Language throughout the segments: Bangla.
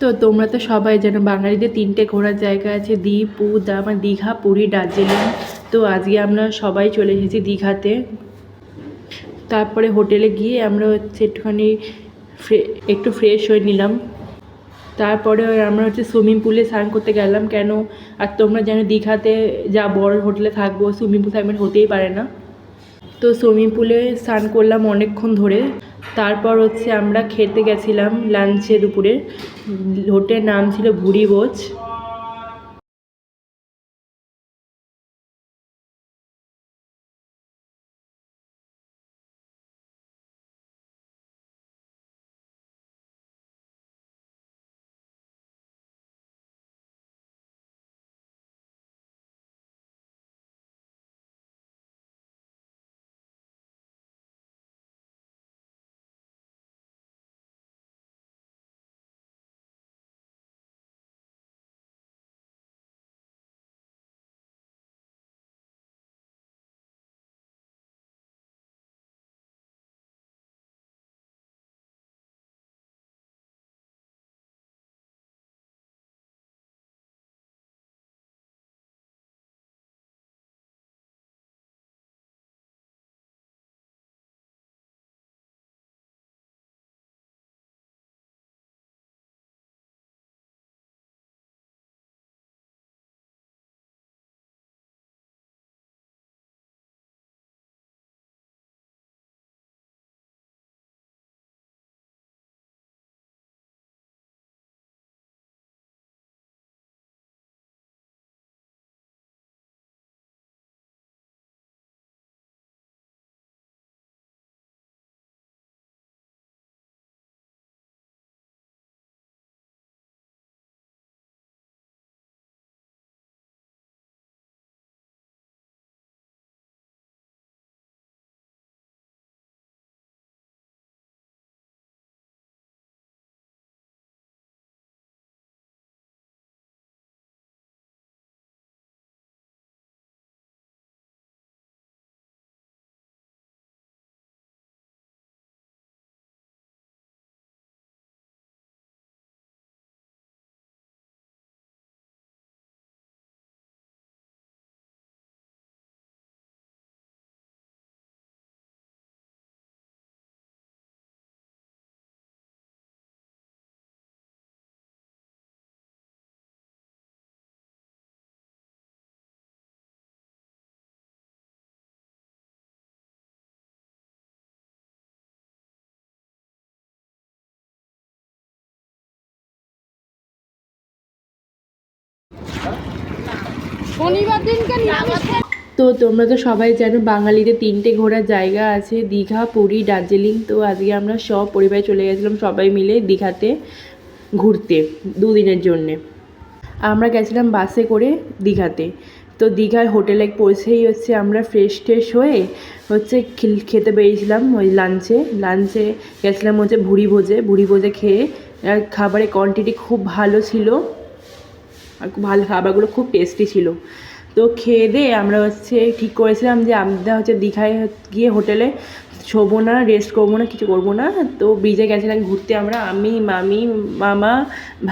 তো তোমরা তো সবাই জানো বাঙালিদের 3টে ঘোরার জায়গা আছে, দীঘা, পুরী, দার্জিলিং। তো আজকে আমরা সবাই চলে এসেছি দীঘাতে। তারপরে হোটেলে গিয়ে আমরা একটুখানি একটু ফ্রেশ হয়ে নিলাম। তারপরে আমরা সুইমিং পুলে স্নান করতে গেলাম। কেন আর তোমরা জানো দীঘাতে যা বড় হোটেলে থাকবো সুইমিং পুল থাকবে হতেই পারে না। তো সুইমিং পুলে স্নান করলাম অনেকক্ষণ ধরে। তারপর আমরা খেতে গেছিলাম লাঞ্চে দুপুরে। হোটেলের নাম ছিল ভুরিভোজ। তো তোমরা তো সবাই জানো বাঙালিদের 3টে ঘোরার জায়গা আছে, দীঘা, পুরী, দার্জিলিং। তো আজকে আমরা সব পরিবারে চলে গেছিলাম সবাই মিলে দীঘাতে ঘুরতে 2 দিনের জন্যে। আমরা গেছিলাম বাসে করে দীঘাতে। তো দীঘার হোটেলে পৌঁছেই আমরা ফ্রেশ হয়ে খেতে বেরিয়েছিলাম ওই লাঞ্চে গেছিলাম ভুরিভোজে খেয়ে। আর খাবারের কোয়ান্টিটি খুব ভালো ছিল, আর খুব ভালো, খাবারগুলো খুব টেস্টি ছিল। তো খেয়ে দিয়ে আমরা ঠিক করেছিলাম যে আমরা দীঘায় গিয়ে হোটেলে শোবো না, রেস্ট করবো না, কিছু করবো না। তো ব্রিজে গেছিলাম ঘুরতে আমি, মামি, মামা,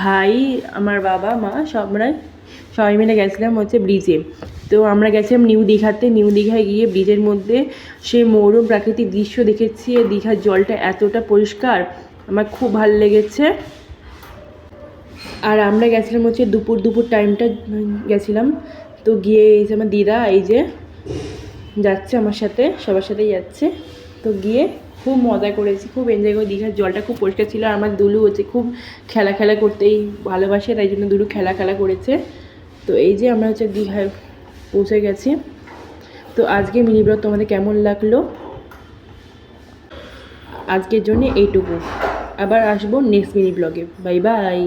ভাই, আমার বাবা, মা, সবাই মিলে গেছিলাম ব্রিজে। তো আমরা গেছিলাম নিউ দীঘায় গিয়ে ব্রিজের মধ্যে সেই মনোরম প্রাকৃতিক দৃশ্য দেখেছি। দীঘার জলটা এতটা পরিষ্কার, আমার খুব ভালো লেগেছে। আর আমরা গেছিলাম দুপুর টাইমটা গেছিলাম। তো গিয়ে আমার দিদা যাচ্ছে আমার সাথে, সবার সাথেই যাচ্ছে। তো গিয়ে খুব মজা করেছি, খুব এনজয় করি। দীঘার জলটা খুব পরিষ্কার ছিল। আর আমার দুলু খুব খেলা করতেই ভালোবাসে, তাই জন্য দুলু খেলা করেছে। তো আমরা দীঘায় পৌঁছে গেছি। তো আজকে মিনি ব্লগ তোমাদের কেমন লাগলো? আজকের জন্য এইটুকু। আবার আসবো নেক্সট মিনি ব্লগে। Bye bye.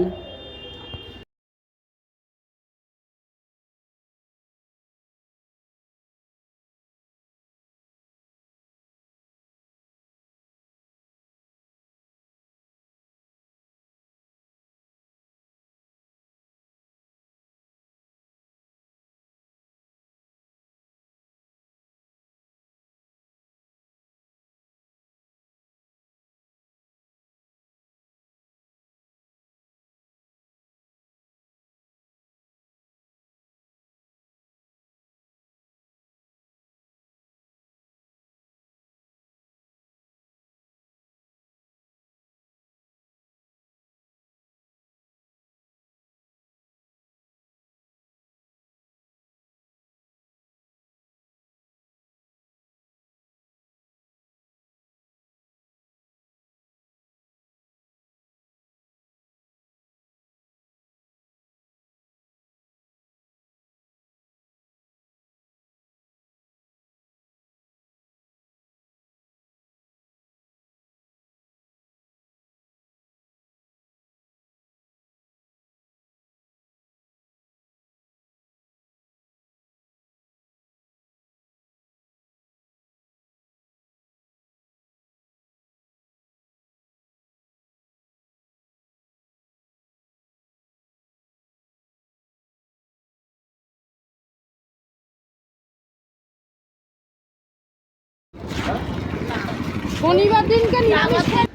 শনিবার দিনকে নিরামিষ খাই।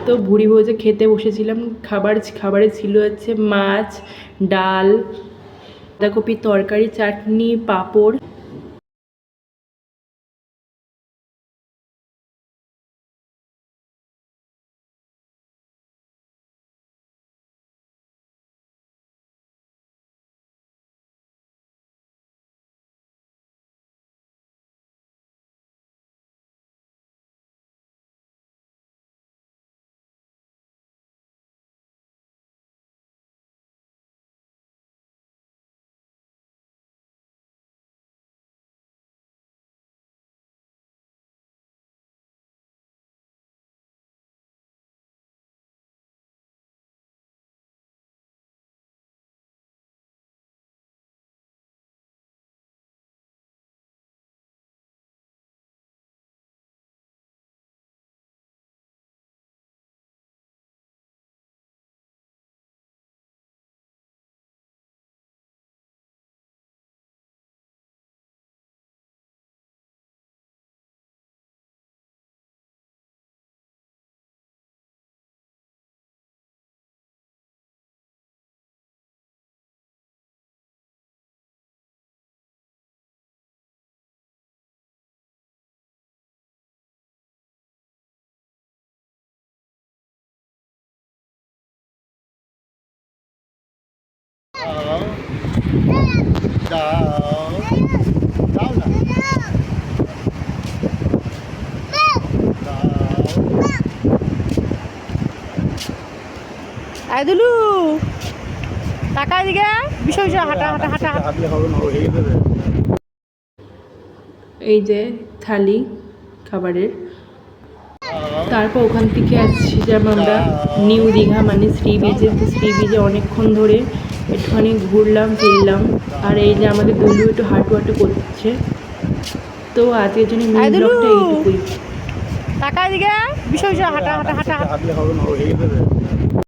তো ভুড়ি ভোজে খেতে বসেছিলাম। খাবারে ছিল হচ্ছে মাছ, ডাল, বাঁধাকপির তরকারি, চাটনি, পাঁপড়। আইদুলু টাকা দিকে বিষয় বিষয় হাঁটা হাঁটা হাঁটা। এই যে থালি খাবারের। তারপর ওখান থেকে আসছিলাম আমরা নিউ দীঘা মানে সি বিচে। তো সি বিচে অনেকক্ষণ ধরে একটুখানি ঘুরলাম ফিরলাম। আর এই যে আমাদের দুলু একটু হাঁটু হাঁটু করছে। তো আজকের জন্য মিনি ব্লগটা এইটুকুই। টাকা দিকে বিষয় বিষয় হাঁটা হাঁটা হাঁটা।